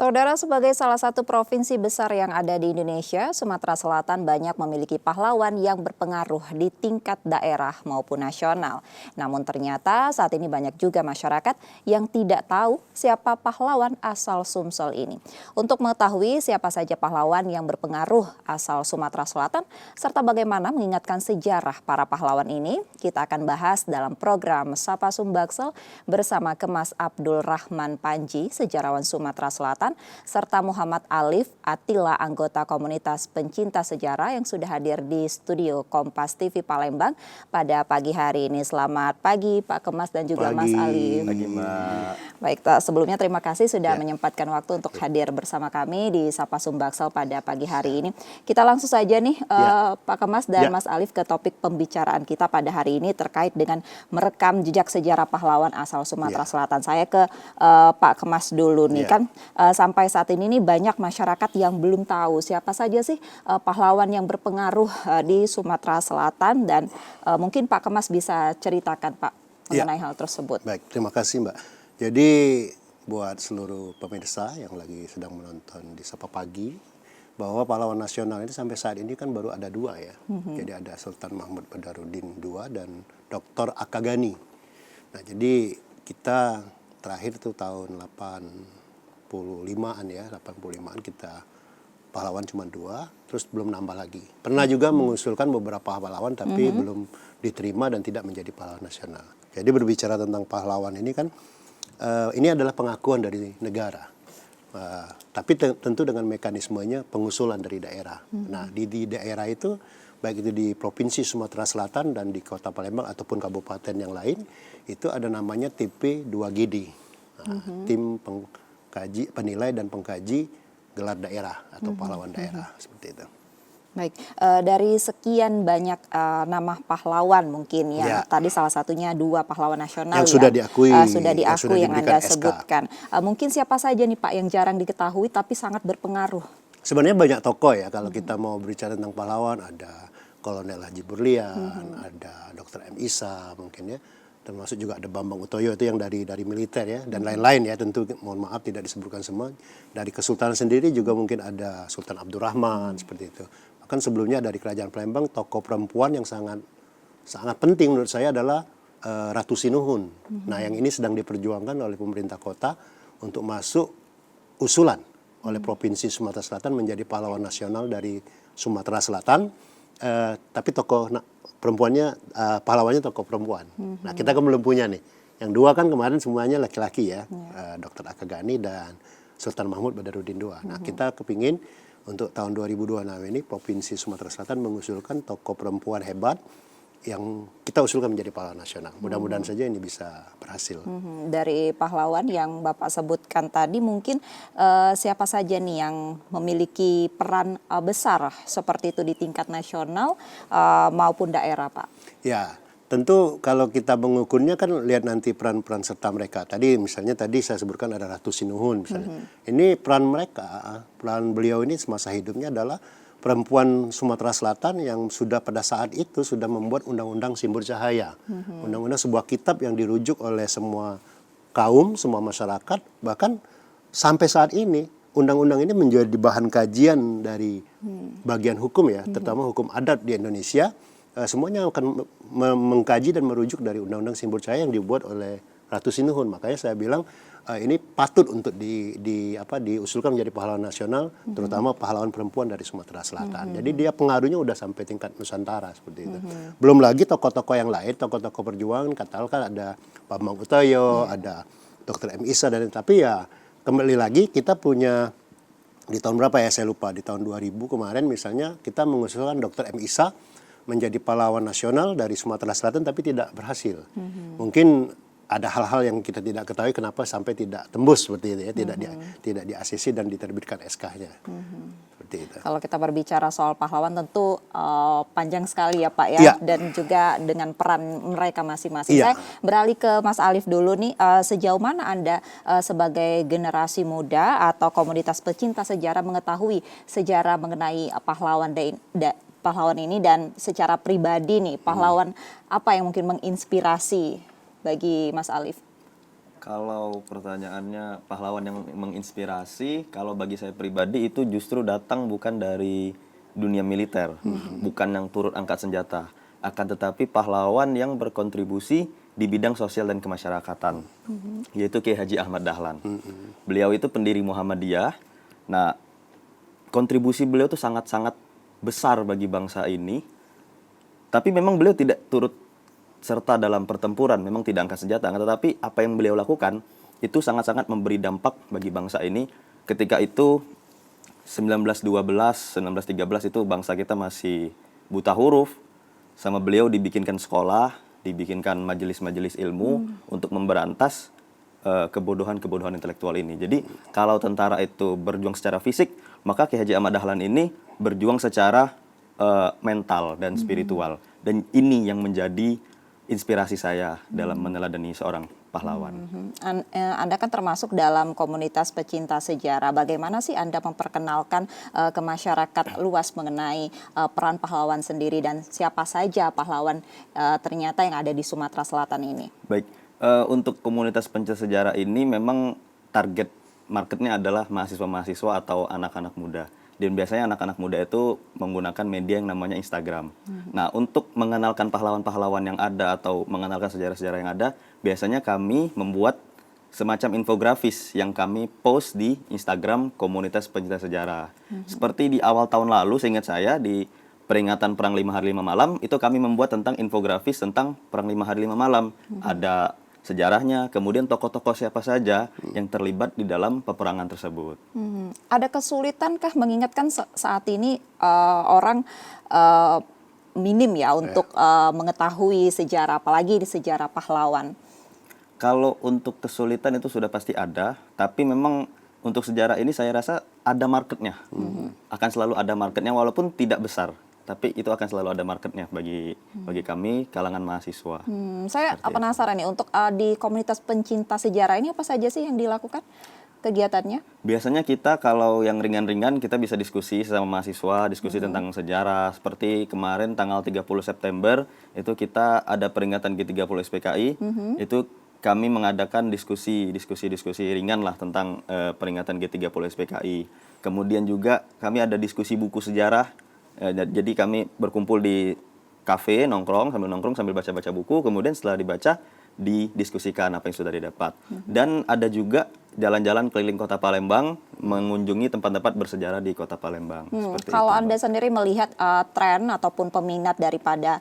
Saudara, sebagai salah satu provinsi besar yang ada di Indonesia, Sumatera Selatan banyak memiliki pahlawan yang berpengaruh di tingkat daerah maupun nasional. Namun ternyata saat ini banyak juga masyarakat yang tidak tahu siapa pahlawan asal Sumsel ini. Untuk mengetahui siapa saja pahlawan yang berpengaruh asal Sumatera Selatan, serta bagaimana mengingatkan sejarah para pahlawan ini, kita akan bahas dalam program Sapa Sumbaksel bersama Kemas Abdul Rahman Panji, sejarawan Sumatera Selatan, serta Muhammad Alif Attila, anggota komunitas pencinta sejarah yang sudah hadir di studio Kompas TV Palembang pada pagi hari ini. Selamat pagi Pak Kemas dan juga Mas Alif. Pagi Mbak. Baik, sebelumnya terima kasih sudah menyempatkan waktu untuk hadir bersama kami di Sapa Sumbaksel pada pagi hari ini. Kita langsung saja nih Pak Kemas dan Mas Alif ke topik pembicaraan kita pada hari ini terkait dengan merekam jejak sejarah pahlawan asal Sumatera Selatan. Saya ke Pak Kemas dulu nih kan. Sampai saat ini nih banyak masyarakat yang belum tahu siapa saja sih pahlawan yang berpengaruh di Sumatera Selatan, dan mungkin Pak Kemas bisa ceritakan Pak mengenai hal tersebut. Baik, terima kasih Mbak. Jadi buat seluruh pemirsa yang lagi sedang menonton di Sapa Pagi, bahwa pahlawan nasional ini sampai saat ini kan baru ada dua ya. Jadi ada Sultan Mahmud Badarudin II dan Dr. Akagani. Nah jadi kita terakhir tuh tahun 85-an ya, 85-an kita pahlawan cuma dua, terus belum nambah lagi. Pernah juga mengusulkan beberapa pahlawan tapi belum diterima dan tidak menjadi pahlawan nasional. Jadi berbicara tentang pahlawan ini kan, ini adalah pengakuan dari negara. Tapi tentu dengan mekanismenya pengusulan dari daerah. Nah di daerah itu, baik itu di Provinsi Sumatera Selatan dan di Kota Palembang ataupun kabupaten yang lain, itu ada namanya TP2GD. Tim penilai dan pengkaji gelar daerah atau pahlawan daerah, seperti itu. Baik, dari sekian banyak nama pahlawan mungkin ya, tadi salah satunya dua pahlawan nasional yang sudah diakui, yang Anda sebutkan. Mungkin siapa saja nih Pak yang jarang diketahui tapi sangat berpengaruh? Sebenarnya banyak tokoh ya, kalau kita mau berbicara tentang pahlawan, ada Kolonel Haji Burlian, ada Dr. M. Isa mungkin ya, termasuk juga ada Bambang Utoyo itu yang dari militer ya, dan lain-lain ya, tentu mohon maaf tidak disebutkan semua. Dari Kesultanan sendiri juga mungkin ada Sultan Abdurrahman seperti itu. Bahkan sebelumnya dari Kerajaan Palembang, tokoh perempuan yang sangat penting menurut saya adalah Ratu Sinuhun. Nah yang ini sedang diperjuangkan oleh pemerintah kota untuk masuk usulan oleh Provinsi Sumatera Selatan menjadi pahlawan nasional dari Sumatera Selatan. Tapi tokoh perempuannya, pahlawannya tokoh perempuan. Nah kita kan belum punya nih. Yang dua kan kemarin semuanya laki-laki ya, Dr. Akagani dan Sultan Mahmud Badarudin II. Nah kita kepingin untuk tahun 2026 ini Provinsi Sumatera Selatan mengusulkan tokoh perempuan hebat yang kita usulkan menjadi pahlawan nasional. Mudah-mudahan saja ini bisa berhasil. Dari pahlawan yang Bapak sebutkan tadi, mungkin siapa saja nih yang memiliki peran besar seperti itu di tingkat nasional maupun daerah, Pak? Ya, tentu kalau kita mengukurnya kan lihat nanti peran-peran serta mereka. Tadi misalnya saya sebutkan ada Ratu Sinuhun misalnya. Ini peran beliau ini semasa hidupnya adalah perempuan Sumatera Selatan yang sudah pada saat itu sudah membuat Undang-Undang Simbol Cahaya. Undang-undang sebuah kitab yang dirujuk oleh semua kaum, semua masyarakat. Bahkan sampai saat ini undang-undang ini menjadi bahan kajian dari bagian hukum ya, terutama hukum adat di Indonesia. Semuanya akan mengkaji dan merujuk dari Undang-Undang Simbol Cahaya yang dibuat oleh Ratu Sinuhun. Makanya saya bilang ini patut untuk diusulkan menjadi pahlawan nasional, terutama pahlawan perempuan dari Sumatera Selatan. Jadi dia pengaruhnya udah sampai tingkat Nusantara seperti itu. Belum lagi tokoh-tokoh yang lain, tokoh-tokoh perjuangan, katakan ada Bambang Utoyo, ada Dr. M. Isa, dan tapi ya kembali lagi kita punya di tahun berapa ya saya lupa, di tahun 2000 kemarin misalnya kita mengusulkan Dr. M. Isa menjadi pahlawan nasional dari Sumatera Selatan tapi tidak berhasil. Mungkin ada hal-hal yang kita tidak ketahui kenapa sampai tidak tembus seperti itu ya, tidak di-ACC dan diterbitkan SK-nya. Seperti itu. Kalau kita berbicara soal pahlawan tentu panjang sekali ya Pak ya, dan juga dengan peran mereka masing-masing. Saya beralih ke Mas Alif dulu nih, sejauh mana Anda sebagai generasi muda atau komunitas pecinta sejarah mengetahui sejarah mengenai pahlawan ini, dan secara pribadi nih pahlawan apa yang mungkin menginspirasi bagi Mas Alif? Kalau pertanyaannya pahlawan yang menginspirasi, kalau bagi saya pribadi itu justru datang bukan dari dunia militer, bukan yang turut angkat senjata, akan tetapi pahlawan yang berkontribusi di bidang sosial dan kemasyarakatan, yaitu Kiai Haji Ahmad Dahlan. Beliau itu pendiri Muhammadiyah. Nah, kontribusi beliau itu sangat-sangat besar bagi bangsa ini. Tapi memang beliau tidak turut serta dalam pertempuran, memang tidak angkat senjata, tetapi apa yang beliau lakukan itu sangat-sangat memberi dampak bagi bangsa ini. Ketika itu 1912, 1913 itu bangsa kita masih buta huruf, sama beliau dibikinkan sekolah, dibikinkan majelis-majelis ilmu untuk memberantas kebodohan-kebodohan intelektual ini. Jadi kalau tentara itu berjuang secara fisik, maka Kiai Haji Ahmad Dahlan ini berjuang secara mental dan spiritual. Dan ini yang menjadi inspirasi saya dalam meneladani seorang pahlawan. Anda kan termasuk dalam komunitas pecinta sejarah. Bagaimana sih Anda memperkenalkan ke masyarakat luas mengenai peran pahlawan sendiri dan siapa saja pahlawan ternyata yang ada di Sumatera Selatan ini? Baik, untuk komunitas pecinta sejarah ini memang target marketnya adalah mahasiswa-mahasiswa atau anak-anak muda. Dan biasanya anak-anak muda itu menggunakan media yang namanya Instagram. Nah, untuk mengenalkan pahlawan-pahlawan yang ada atau mengenalkan sejarah-sejarah yang ada, biasanya kami membuat semacam infografis yang kami post di Instagram komunitas pencinta sejarah. Seperti di awal tahun lalu, seingat saya, di peringatan Perang 5 Hari 5 Malam, itu kami membuat tentang infografis tentang Perang 5 Hari 5 Malam. Ada sejarahnya, kemudian tokoh-tokoh siapa saja yang terlibat di dalam peperangan tersebut. Ada kesulitankah mengingatkan saat ini orang minim ya untuk mengetahui sejarah, apalagi di sejarah pahlawan? Kalau untuk kesulitan itu sudah pasti ada, tapi memang untuk sejarah ini saya rasa ada marketnya. Akan selalu ada marketnya walaupun tidak besar. Tapi itu akan selalu ada marketnya bagi kami kalangan mahasiswa. Saya penasaran nih, untuk di komunitas pencinta sejarah ini apa saja sih yang dilakukan kegiatannya? Biasanya kita kalau yang ringan-ringan kita bisa diskusi sama mahasiswa, diskusi tentang sejarah. Seperti kemarin tanggal 30 September itu kita ada peringatan G30 SPKI. Itu kami mengadakan diskusi ringan lah tentang peringatan G30 SPKI. Kemudian juga kami ada diskusi buku sejarah. Jadi kami berkumpul di kafe, nongkrong sambil baca-baca buku, kemudian setelah dibaca didiskusikan apa yang sudah didapat. Dan ada juga jalan-jalan keliling Kota Palembang, mengunjungi tempat-tempat bersejarah di Kota Palembang. Kalau Anda sendiri melihat tren ataupun peminat daripada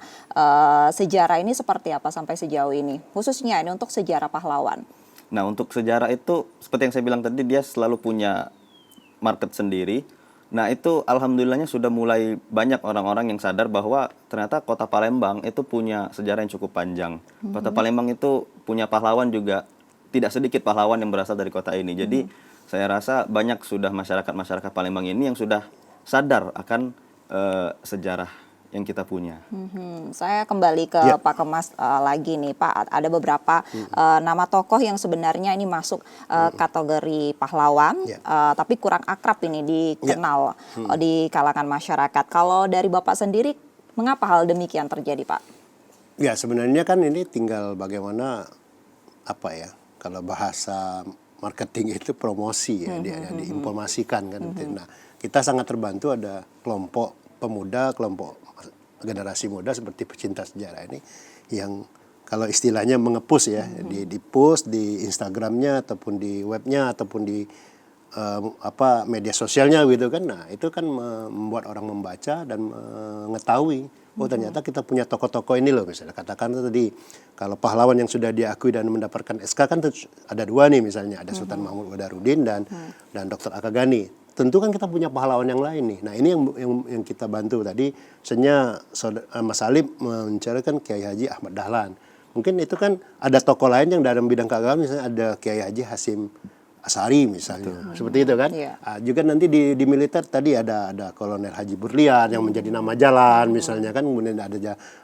sejarah ini seperti apa sampai sejauh ini, khususnya ini untuk sejarah pahlawan? Nah, untuk sejarah itu seperti yang saya bilang tadi, dia selalu punya market sendiri. Nah, itu alhamdulillahnya sudah mulai banyak orang-orang yang sadar bahwa ternyata Kota Palembang itu punya sejarah yang cukup panjang. Kota Palembang itu punya pahlawan juga, tidak sedikit pahlawan yang berasal dari kota ini. Jadi saya rasa banyak sudah masyarakat Palembang ini yang sudah sadar akan sejarah yang kita punya. Saya kembali ke Pak Kemas lagi nih Pak, ada beberapa nama tokoh yang sebenarnya ini masuk kategori pahlawan, tapi kurang akrab ini dikenal di kalangan masyarakat. Kalau dari Bapak sendiri, mengapa hal demikian terjadi Pak? Ya sebenarnya kan ini tinggal bagaimana apa ya, kalau bahasa marketing itu promosi ya, diinformasikan kan. Nah, kita sangat terbantu ada kelompok pemuda, kelompok generasi muda seperti pecinta sejarah ini yang kalau istilahnya mengepus ya, di post di Instagramnya ataupun di webnya ataupun di media sosialnya gitu kan. Nah itu kan membuat orang membaca dan mengetahui oh ternyata kita punya tokoh-tokoh ini loh. Misalnya katakan tadi kalau pahlawan yang sudah diakui dan mendapatkan SK kan ada dua nih, misalnya ada Sultan Mahmud Badarudin dan Dr. Akagani. Tentu kan kita punya pahlawan yang lain nih. Nah ini yang kita bantu tadi. Misalnya Mas Alip mencarikan Kiai Haji Ahmad Dahlan. Mungkin itu kan ada tokoh lain yang dalam bidang keagamaan, misalnya ada Kiai Haji Hasim Asari misalnya, seperti itu kan. Juga nanti di militer tadi ada Kolonel Haji Burlian yang menjadi nama jalan misalnya kan. Kemudian ada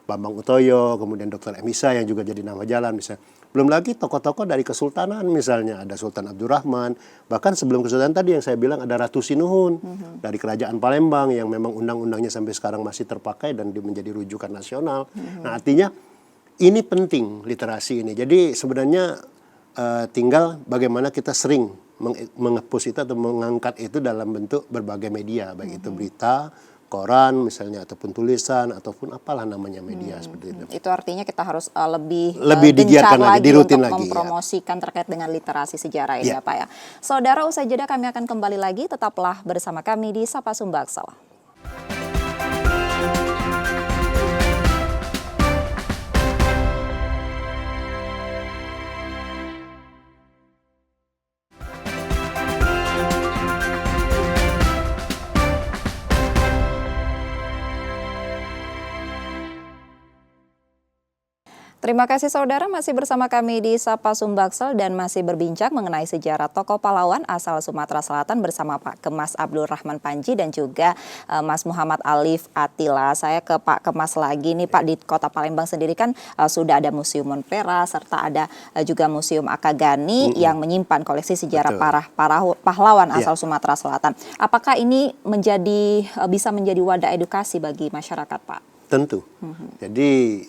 Bambang Utoyo, kemudian Dr. Emisa yang juga jadi nama jalan misalnya. Belum lagi tokoh-tokoh dari Kesultanan misalnya, ada Sultan Abdurrahman. Bahkan sebelum Kesultanan tadi yang saya bilang ada Ratu Sinuhun dari Kerajaan Palembang yang memang undang-undangnya sampai sekarang masih terpakai dan menjadi rujukan nasional. Nah artinya ini penting literasi ini. Jadi sebenarnya tinggal bagaimana kita sering mengepus itu atau mengangkat itu dalam bentuk berbagai media, baik itu berita, koran misalnya, ataupun tulisan, ataupun apalah namanya media seperti itu. Itu artinya kita harus lebih digiatkan gencar lagi, dirutin untuk lagi, mempromosikan terkait dengan literasi sejarah ini Ya. ya Pak ya. Saudara, usai jeda kami akan kembali lagi, tetaplah bersama kami di Sapa Sumbaksel. Terima kasih saudara, masih bersama kami di Sapa Sumbaksel dan masih berbincang mengenai sejarah tokoh pahlawan asal Sumatera Selatan bersama Pak Kemas Abdul Rahman Panji dan juga Mas Muhammad Alif Attila. Saya ke Pak Kemas lagi nih Pak, di Kota Palembang sendiri kan sudah ada Museum Monpera serta ada juga Museum Akagani yang menyimpan koleksi sejarah para pahlawan asal Sumatera Selatan. Apakah ini bisa menjadi wadah edukasi bagi masyarakat Pak? Tentu. Jadi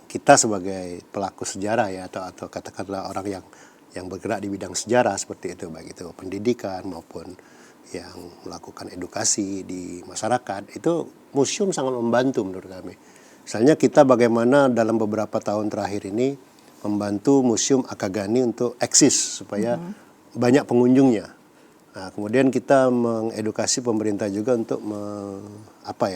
kita sebagai pelaku sejarah ya atau katakanlah orang yang bergerak di bidang sejarah seperti itu, baik itu pendidikan maupun yang melakukan edukasi di masyarakat, itu museum sangat membantu menurut kami. Misalnya kita bagaimana dalam beberapa tahun terakhir ini membantu Museum Akagani untuk eksis supaya banyak pengunjungnya. Nah, kemudian kita mengedukasi pemerintah juga untuk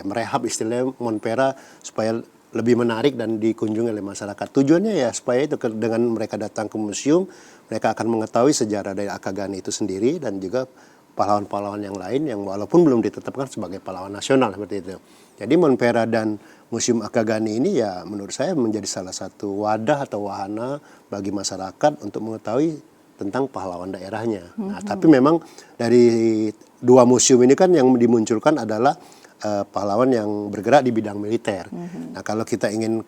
merehab istilahnya Monpera supaya lebih menarik dan dikunjungi oleh masyarakat. Tujuannya ya supaya itu dengan mereka datang ke museum, mereka akan mengetahui sejarah dari Akagani itu sendiri dan juga pahlawan-pahlawan yang lain yang walaupun belum ditetapkan sebagai pahlawan nasional seperti itu. Jadi Monpera dan Museum Akagani ini ya menurut saya menjadi salah satu wadah atau wahana bagi masyarakat untuk mengetahui tentang pahlawan daerahnya. Nah, tapi memang dari dua museum ini kan yang dimunculkan adalah pahlawan yang bergerak di bidang militer. Nah, kalau kita ingin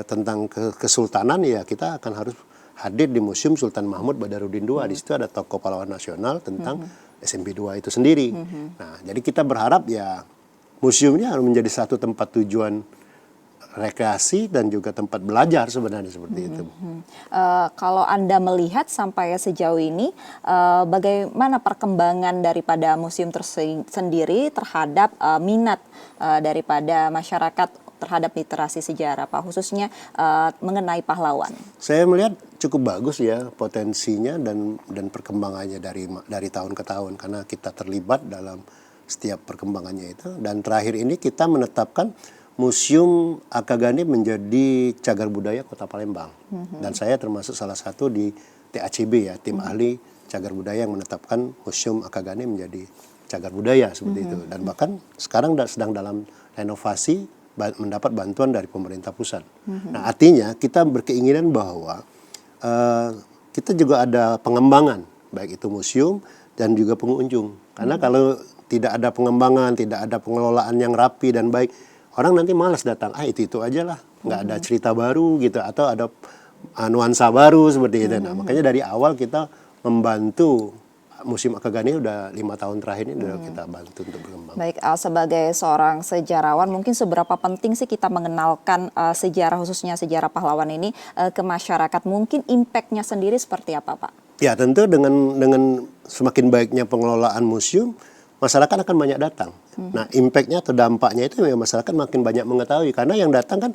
tentang kesultanan ya kita akan harus hadir di Museum Sultan Mahmud Badarudin II. Di situ ada tokoh pahlawan nasional tentang SMP II itu sendiri. Nah, jadi kita berharap ya museumnya harus menjadi satu tempat tujuan rekreasi dan juga tempat belajar sebenarnya seperti itu. Kalau Anda melihat sampai sejauh ini, bagaimana perkembangan daripada museum tersendiri terhadap minat daripada masyarakat terhadap literasi sejarah, Pak, khususnya mengenai pahlawan? Saya melihat cukup bagus ya potensinya dan perkembangannya dari tahun ke tahun karena kita terlibat dalam setiap perkembangannya itu. Dan terakhir ini kita menetapkan Museum Akagani menjadi cagar budaya Kota Palembang. Dan saya termasuk salah satu di TACB ya, tim ahli cagar budaya yang menetapkan Museum Akagani menjadi cagar budaya seperti itu. Dan bahkan sekarang sedang dalam renovasi mendapat bantuan dari pemerintah pusat. Nah, artinya kita berkeinginan bahwa kita juga ada pengembangan baik itu museum dan juga pengunjung. Karena kalau tidak ada pengembangan, tidak ada pengelolaan yang rapi dan baik, orang nanti malas datang, itu aja lah, nggak ada cerita baru gitu, atau ada nuansa baru seperti itu. Nah, makanya dari awal kita membantu Museum Akagani udah 5 tahun terakhir ini udah kita bantu untuk berkembang. Baik, sebagai seorang sejarawan, mungkin seberapa penting sih kita mengenalkan sejarah, khususnya sejarah pahlawan ini ke masyarakat? Mungkin impact-nya sendiri seperti apa, Pak? Ya, tentu dengan semakin baiknya pengelolaan museum, masyarakat akan banyak datang. Nah, impact-nya atau dampaknya itu ya masyarakat makin banyak mengetahui. Karena yang datang kan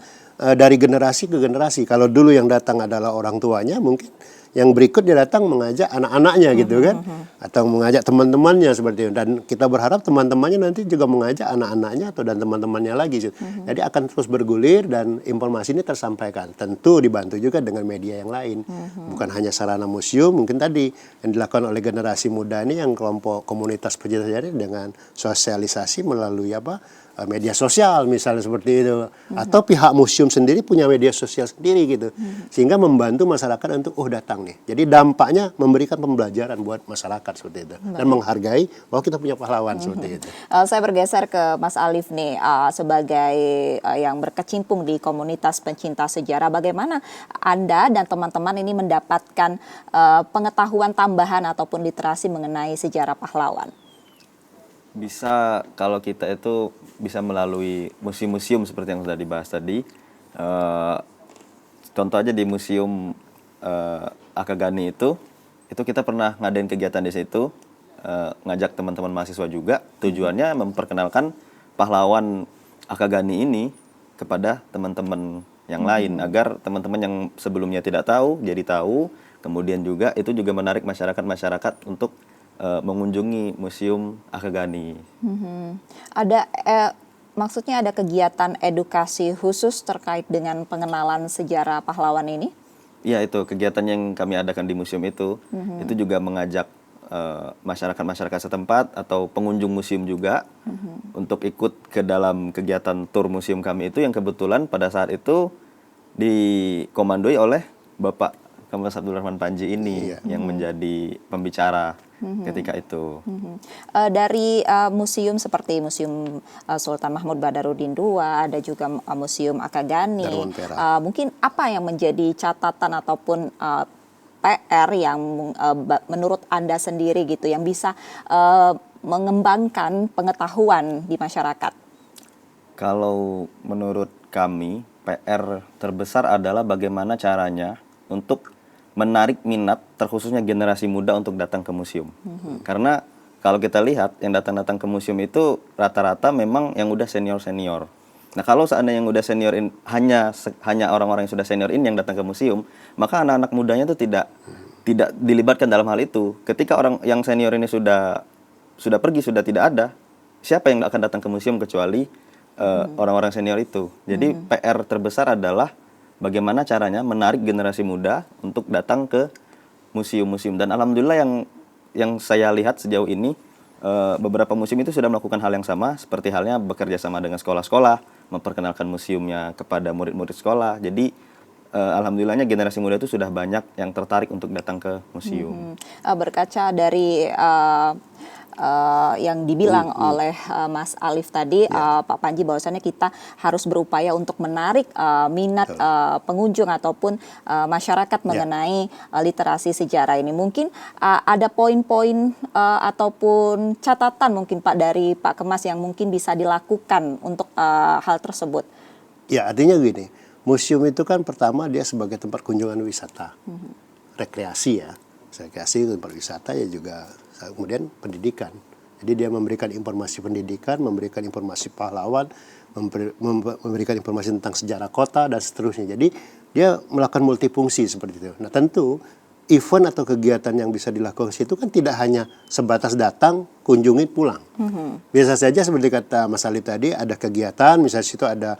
dari generasi ke generasi. Kalau dulu yang datang adalah orang tuanya, mungkin yang berikut dia datang mengajak anak-anaknya gitu kan. Atau mengajak teman-temannya seperti itu. Dan kita berharap teman-temannya nanti juga mengajak anak-anaknya dan teman-temannya lagi. Jadi akan terus bergulir dan informasi ini tersampaikan. Tentu dibantu juga dengan media yang lain. Bukan hanya sarana museum, mungkin tadi yang dilakukan oleh generasi muda ini yang kelompok komunitas pecinta sejarah dengan sosialisasi melalui media sosial misalnya seperti itu, atau pihak museum sendiri punya media sosial sendiri gitu, sehingga membantu masyarakat untuk datang nih. Jadi dampaknya memberikan pembelajaran buat masyarakat seperti itu dan menghargai bahwa kita punya pahlawan seperti itu. Saya bergeser ke Mas Alif nih, sebagai yang berkecimpung di komunitas pencinta sejarah, bagaimana Anda dan teman-teman ini mendapatkan pengetahuan tambahan ataupun literasi mengenai sejarah pahlawan? Bisa, kalau kita itu bisa melalui museum-museum seperti yang sudah dibahas tadi. Contoh aja di Museum Akagani itu kita pernah ngadain kegiatan di situ, ngajak teman-teman mahasiswa juga. Tujuannya memperkenalkan pahlawan Akagani ini kepada teman-teman yang lain, agar teman-teman yang sebelumnya tidak tahu jadi tahu. Kemudian juga itu juga menarik masyarakat untuk mengunjungi Museum Akagani. Ada maksudnya ada kegiatan edukasi khusus terkait dengan pengenalan sejarah pahlawan ini? Iya, itu kegiatan yang kami adakan di museum itu juga mengajak masyarakat-masyarakat setempat atau pengunjung museum juga untuk ikut ke dalam kegiatan tur museum kami itu, yang kebetulan pada saat itu dikomandoi oleh Bapak Kombes Abdul Rahman Panji ini yang menjadi pembicara ketika itu. Dari museum seperti Museum Sultan Mahmud Badarudin II, ada juga Museum Akagani. Mungkin apa yang menjadi catatan ataupun PR yang menurut Anda sendiri gitu yang bisa mengembangkan pengetahuan di masyarakat? Kalau menurut kami, PR terbesar adalah bagaimana caranya untuk menarik minat terkhususnya generasi muda untuk datang ke museum. Karena kalau kita lihat yang datang-datang ke museum itu rata-rata memang yang udah senior-senior. Nah, kalau seandainya yang udah senior hanya orang-orang yang sudah senior ini yang datang ke museum, maka anak-anak mudanya itu tidak dilibatkan dalam hal itu. Ketika orang yang senior ini sudah pergi, sudah tidak ada, siapa yang akan datang ke museum kecuali orang-orang senior itu. Jadi PR terbesar adalah bagaimana caranya menarik generasi muda untuk datang ke museum-museum. Dan alhamdulillah yang saya lihat sejauh ini beberapa museum itu sudah melakukan hal yang sama, seperti halnya bekerja sama dengan sekolah-sekolah, memperkenalkan museumnya kepada murid-murid sekolah. Jadi alhamdulillahnya generasi muda itu sudah banyak yang tertarik untuk datang ke museum. Berkaca dari yang dibilang oleh Mas Alif tadi, Pak Panji, bahwasannya kita harus berupaya untuk menarik minat pengunjung ataupun masyarakat mengenai literasi sejarah ini. Mungkin ada poin-poin ataupun catatan mungkin Pak dari Pak Kemas yang mungkin bisa dilakukan untuk hal tersebut. Ya, artinya gini, museum itu kan pertama dia sebagai tempat kunjungan wisata, rekreasi ya, rekreasi tempat wisata ya juga. Kemudian pendidikan, jadi dia memberikan informasi pendidikan, memberikan informasi pahlawan, memberikan informasi tentang sejarah kota dan seterusnya. Jadi dia melakukan multifungsi seperti itu. Nah, tentu event atau kegiatan yang bisa dilakukan situ kan tidak hanya sebatas datang, kunjungi, pulang. Biasa saja seperti kata Mas Alif tadi, ada kegiatan, misalnya situ ada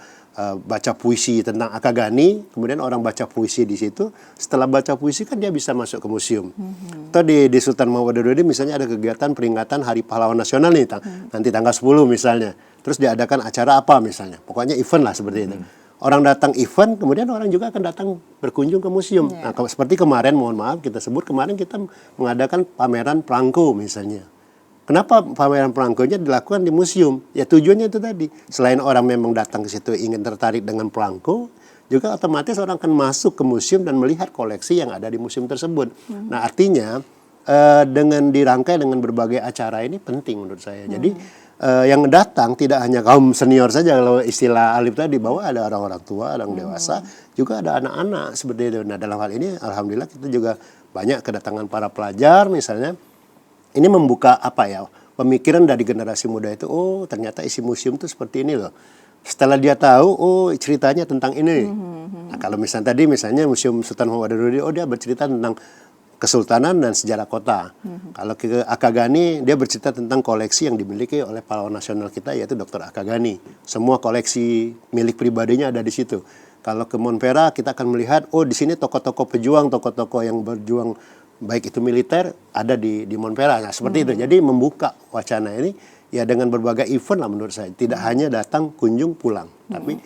baca puisi tentang Akagani, kemudian orang baca puisi di situ. Setelah baca puisi kan dia bisa masuk ke museum. Atau di Sultan Mahmud Badarudin misalnya ada kegiatan peringatan Hari Pahlawan Nasional nih, nanti tanggal 10 misalnya. Terus diadakan acara apa misalnya. Pokoknya event lah seperti itu. Orang datang event, kemudian orang juga akan datang berkunjung ke museum. Nah, seperti kemarin, mohon maaf kita sebut, kemarin kita mengadakan pameran Prangko misalnya. Kenapa pameran Prangkonya dilakukan di museum? Ya tujuannya itu tadi. Selain orang memang datang ke situ ingin tertarik dengan Prangko, juga otomatis orang akan masuk ke museum dan melihat koleksi yang ada di museum tersebut. Nah, artinya dengan dirangkai dengan berbagai acara ini penting menurut saya. Jadi yang datang tidak hanya kaum senior saja, kalau istilah Alif tadi, bahwa ada orang-orang tua, orang dewasa, juga ada anak-anak seperti itu. Nah, dalam hal ini alhamdulillah kita juga banyak kedatangan para pelajar misalnya. Ini membuka pemikiran dari generasi muda itu, oh ternyata isi museum itu seperti ini loh. Setelah dia tahu, oh ceritanya tentang ini. Nah, kalau misalnya Museum Sultan Mahmud Badarudin, oh dia bercerita tentang kesultanan dan sejarah kota. Kalau ke Akagani, dia bercerita tentang koleksi yang dimiliki oleh pahlawan nasional kita, yaitu Dr. Akagani. Semua koleksi milik pribadinya ada di situ. Kalau ke Monpera, kita akan melihat, oh di sini tokoh-tokoh pejuang, tokoh-tokoh yang berjuang baik itu militer ada di Monpera. Nah, seperti itu. Jadi membuka wacana ini ya dengan berbagai event lah menurut saya. Tidak hanya datang, kunjung, pulang, tapi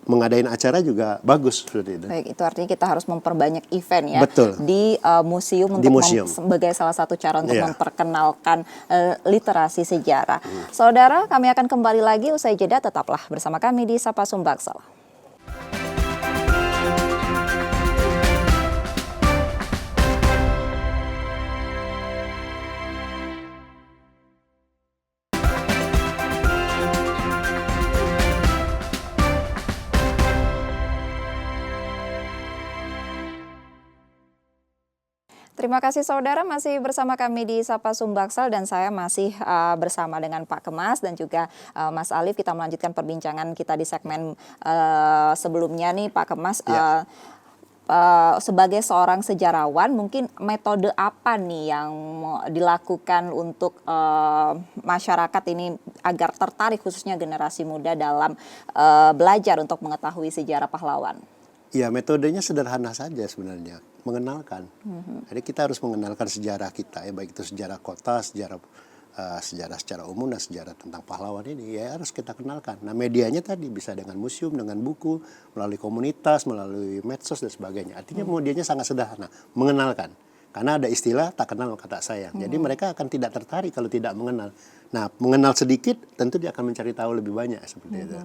mengadain acara juga bagus seperti itu. Baik, itu artinya kita harus memperbanyak event ya. Betul. Di museum untuk sebagai salah satu cara untuk memperkenalkan literasi sejarah. Saudara, kami akan kembali lagi usai jeda, tetaplah bersama kami di Sapa Sumbaksel. Terima kasih saudara masih bersama kami di Sapa Sumbaksel dan saya masih bersama dengan Pak Kemas dan juga Mas Alif. Kita melanjutkan perbincangan kita di segmen sebelumnya nih Pak Kemas. Ya. Sebagai seorang sejarawan, mungkin metode apa nih yang dilakukan untuk masyarakat ini agar tertarik khususnya generasi muda dalam belajar untuk mengetahui sejarah pahlawan? Ya, metodenya sederhana saja sebenarnya, mengenalkan. Jadi kita harus mengenalkan sejarah kita, ya baik itu sejarah kota, sejarah secara umum dan sejarah tentang pahlawan ini ya harus kita kenalkan. Nah, medianya tadi bisa dengan museum, dengan buku, melalui komunitas, melalui medsos dan sebagainya. Artinya medianya sangat sederhana, mengenalkan. Karena ada istilah tak kenal maka tak sayang. Jadi mereka akan tidak tertarik kalau tidak mengenal. Nah, mengenal sedikit tentu dia akan mencari tahu lebih banyak seperti itu.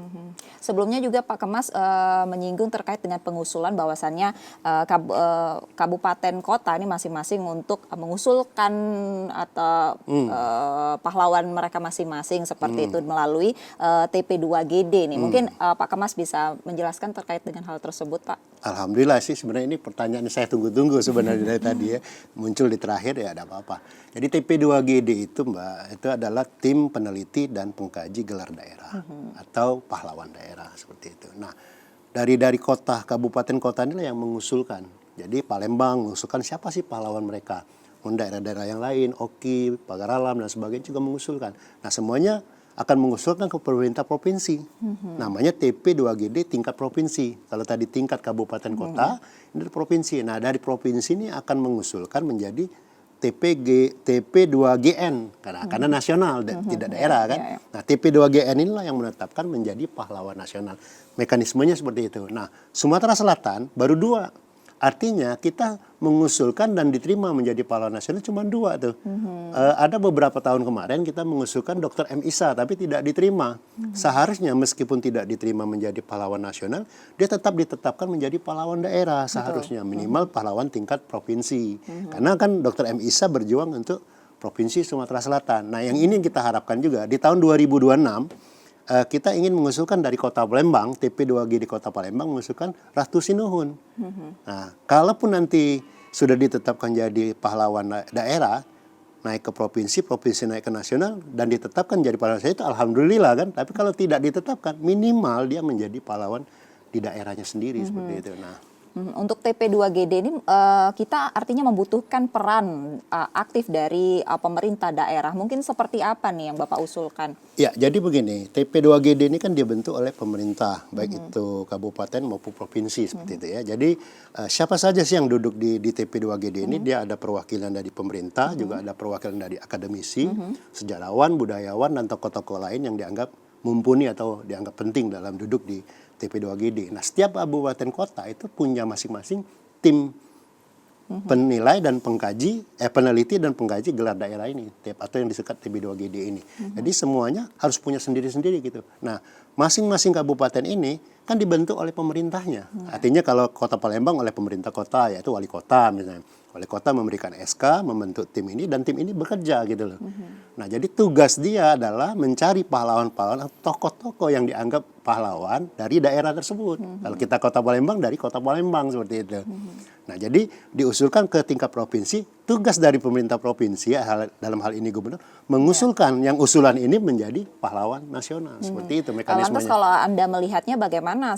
Sebelumnya juga Pak Kemas menyinggung terkait dengan pengusulan bahwasannya kabupaten kota ini masing-masing untuk mengusulkan atau pahlawan mereka masing-masing seperti itu melalui TP2GD nih. Mungkin Pak Kemas bisa menjelaskan terkait dengan hal tersebut, Pak. Alhamdulillah sih sebenarnya ini pertanyaan yang saya tunggu-tunggu sebenarnya dari tadi ya. Muncul di terakhir ya ada apa-apa. Jadi TP2GD itu Mbak, itu adalah tim peneliti dan pengkaji gelar daerah atau pahlawan daerah seperti itu. Nah, dari kota, kabupaten kota inilah yang mengusulkan. Jadi Palembang mengusulkan siapa sih pahlawan mereka. Daerah-daerah yang lain, Oki, Pagar Alam dan sebagainya juga mengusulkan. Nah, semuanya akan mengusulkan ke pemerintah provinsi. Namanya TP2GD tingkat provinsi. Kalau tadi tingkat kabupaten kota, ini provinsi. Nah, dari provinsi ini akan mengusulkan menjadi TP2GN karena nasional tidak daerah kan. Nah, TP2GN inilah yang menetapkan menjadi pahlawan nasional. Mekanismenya seperti itu. Nah, Sumatera Selatan baru 2. Artinya kita mengusulkan dan diterima menjadi pahlawan nasional cuma 2 tuh. Ada beberapa tahun kemarin kita mengusulkan Dr. M. Isa tapi tidak diterima. Seharusnya meskipun tidak diterima menjadi pahlawan nasional, dia tetap ditetapkan menjadi pahlawan daerah seharusnya. Minimal pahlawan tingkat provinsi. Karena kan Dr. M. Isa berjuang untuk Provinsi Sumatera Selatan. Nah, yang ini kita harapkan juga di tahun 2026 kita ingin mengusulkan dari Kota Palembang, TP2G di Kota Palembang mengusulkan Ratu Sinuhun. Nah, kalaupun nanti sudah ditetapkan jadi pahlawan daerah, naik ke provinsi, provinsi naik ke nasional, dan ditetapkan jadi pahlawan nasional itu alhamdulillah kan. Tapi kalau tidak ditetapkan, minimal dia menjadi pahlawan di daerahnya sendiri seperti itu. Nah, untuk TP2GD ini kita artinya membutuhkan peran aktif dari pemerintah daerah. Mungkin seperti apa nih yang Bapak usulkan? ya, jadi begini, TP2GD ini kan dibentuk oleh pemerintah, baik itu kabupaten maupun provinsi seperti itu ya. Jadi siapa saja sih yang duduk di TP2GD ini, dia ada perwakilan dari pemerintah, juga ada perwakilan dari akademisi, sejarawan, budayawan, dan tokoh-tokoh lain yang dianggap mumpuni atau dianggap penting dalam duduk di TP2GD. Nah, setiap kabupaten kota itu punya masing-masing tim penilai dan pengkaji, peneliti dan pengkaji gelar daerah ini, atau yang disebut TP2GD ini. Jadi semuanya harus punya sendiri-sendiri gitu. Nah, masing-masing kabupaten ini kan dibentuk oleh pemerintahnya. Artinya kalau Kota Palembang oleh pemerintah kota, yaitu wali kota misalnya. Wali kota memberikan SK, membentuk tim ini, dan tim ini bekerja gitu loh. Nah, jadi tugas dia adalah mencari pahlawan-pahlawan, tokoh-tokoh yang dianggap pahlawan dari daerah tersebut. Kalau kita Kota Palembang, dari Kota Palembang seperti itu. Nah, jadi diusulkan ke tingkat provinsi, tugas dari pemerintah provinsi, dalam hal ini gubernur, mengusulkan yang usulan ini menjadi pahlawan nasional. Seperti itu mekanismenya. Lantas kalau Anda melihatnya bagaimana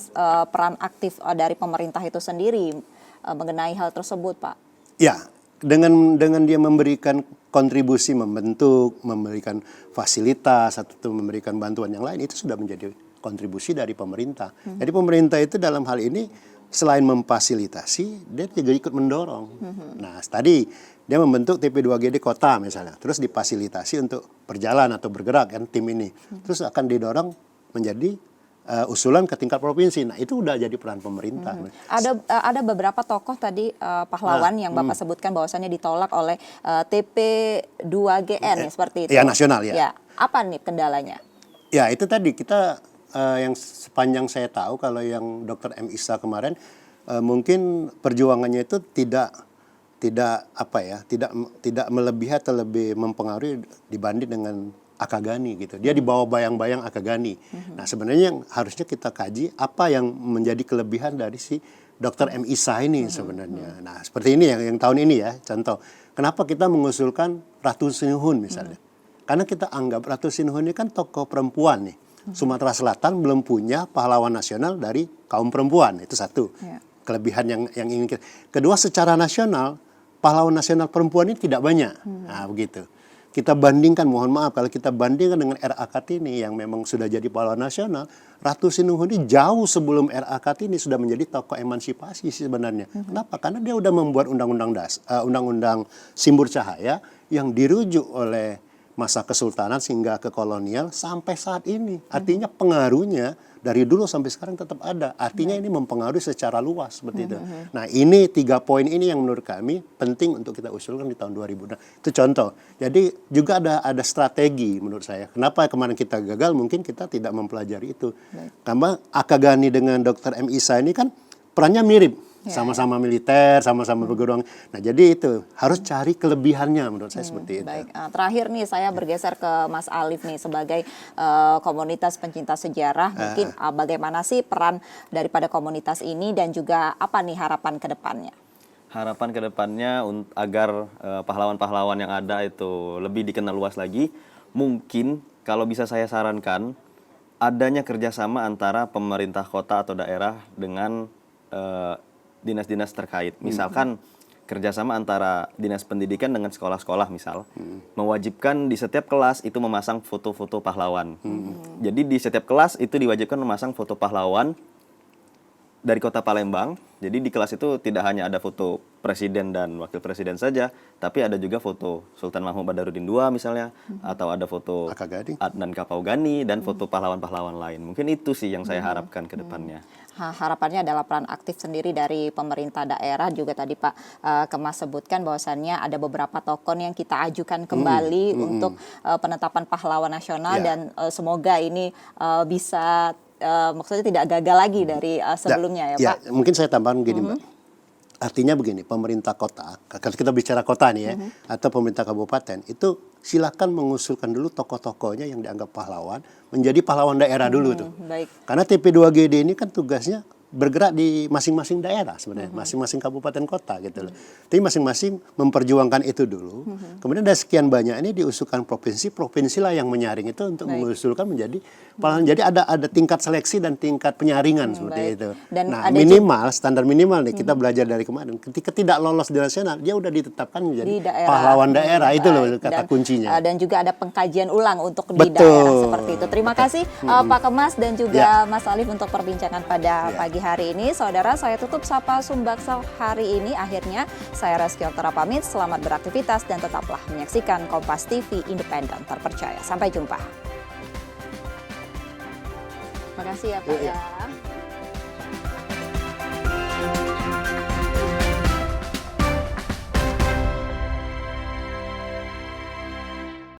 peran aktif dari pemerintah itu sendiri mengenai hal tersebut, Pak? Ya, dengan dia memberikan kontribusi, membentuk, memberikan fasilitas atau memberikan bantuan yang lain, itu sudah menjadi kontribusi dari pemerintah. Jadi pemerintah itu dalam hal ini selain memfasilitasi, dia juga ikut mendorong. Nah, tadi dia membentuk TP2GD kota misalnya, terus difasilitasi untuk berjalan atau bergerak kan tim ini, terus akan didorong menjadi usulan ke tingkat provinsi. Nah, itu udah jadi peran pemerintah. Ada beberapa tokoh tadi pahlawan yang Bapak sebutkan bahwasannya ditolak oleh TP2GN seperti itu. Ya, nasional ya. Ya, apa nih kendalanya? Ya, itu tadi kita yang sepanjang saya tahu kalau yang Dr. M. Isa kemarin mungkin perjuangannya itu tidak melebihi atau lebih mempengaruhi dibanding dengan Akagani gitu. Dia dibawa bayang-bayang Akagani. Nah, sebenarnya yang harusnya kita kaji apa yang menjadi kelebihan dari si Dr. M. Isa ini sebenarnya. Nah, seperti ini yang tahun ini ya, contoh. Kenapa kita mengusulkan Ratu Sinuhun misalnya? Karena kita anggap Ratu Sinuhun ini kan tokoh perempuan nih. Sumatera Selatan belum punya pahlawan nasional dari kaum perempuan, itu satu. Kelebihan yang ingin kita. Kedua, secara nasional, pahlawan nasional perempuan ini tidak banyak. Nah, begitu. Kita bandingkan, mohon maaf, kalau kita bandingkan dengan R.A. Kartini yang memang sudah jadi pahlawan nasional, Ratu Sinuhun ini jauh sebelum R.A. Kartini sudah menjadi tokoh emansipasi sebenarnya. Kenapa? Karena dia sudah membuat undang-undang Simbur Cahaya yang dirujuk oleh masa kesultanan hingga ke kolonial sampai saat ini. Artinya pengaruhnya dari dulu sampai sekarang tetap ada. Artinya ini mempengaruhi secara luas seperti itu. Nah, ini 3 poin ini yang menurut kami penting untuk kita usulkan di tahun 2000. Nah, itu contoh. Jadi juga ada strategi menurut saya. Kenapa kemarin kita gagal? Mungkin kita tidak mempelajari itu. Karena Akagani dengan Dr. M. Isa ini kan perannya mirip. Sama-sama militer, sama-sama perguruan. Nah, jadi itu harus cari kelebihannya menurut saya seperti itu. Baik, terakhir nih saya bergeser ke Mas Alif nih sebagai komunitas pencinta sejarah. Mungkin bagaimana sih peran daripada komunitas ini dan juga apa nih harapan ke depannya? Harapan ke depannya agar pahlawan-pahlawan yang ada itu lebih dikenal luas lagi. Mungkin kalau bisa saya sarankan adanya kerjasama antara pemerintah kota atau daerah dengan dinas-dinas terkait. Misalkan kerjasama antara dinas pendidikan dengan sekolah-sekolah misal. Mewajibkan di setiap kelas itu memasang foto-foto pahlawan. Jadi di setiap kelas itu diwajibkan memasang foto pahlawan dari kota Palembang. Jadi di kelas itu tidak hanya ada foto presiden dan wakil presiden saja, tapi ada juga foto Sultan Mahmud Badarudin II misalnya, atau ada foto Adnan Kapaugani dan foto pahlawan-pahlawan lain. Mungkin itu sih yang saya harapkan ke depannya. Harapannya adalah peran aktif sendiri dari pemerintah daerah. Juga tadi Pak Kemas sebutkan bahwasannya ada beberapa tokoh yang kita ajukan kembali untuk penetapan pahlawan nasional dan semoga ini bisa maksudnya tidak gagal lagi dari sebelumnya ya Pak. Mungkin saya tambahkan begini Mbak. Artinya begini, pemerintah kota, kalau kita bicara kota nih ya, atau pemerintah kabupaten, itu silakan mengusulkan dulu tokoh-tokohnya yang dianggap pahlawan, menjadi pahlawan daerah dulu tuh. Baik. Karena TP2GD ini kan tugasnya bergerak di masing-masing daerah sebenarnya, masing-masing kabupaten kota gitu loh. Tapi masing-masing memperjuangkan itu dulu. Kemudian dari sekian banyak ini diusulkan provinsi lah yang menyaring itu untuk mengusulkan menjadi pahlawan. Jadi ada tingkat seleksi dan tingkat penyaringan seperti itu. Dan nah, minimal standar minimal nih kita belajar dari kemarin. Ketika tidak lolos di nasional, dia udah ditetapkan menjadi pahlawan daerah. Itu loh kata kuncinya. Dan juga ada pengkajian ulang untuk di daerah seperti itu. Terima kasih Pak Kemas dan juga Mas Alif untuk perbincangan pada pagi hari ini. Saudara, saya tutup Sapa Sumbaksel hari ini. Akhirnya saya Reski Oktara pamit. Selamat beraktivitas dan tetaplah menyaksikan Kompas TV independen terpercaya. Sampai jumpa. Terima kasih ya Pak ya.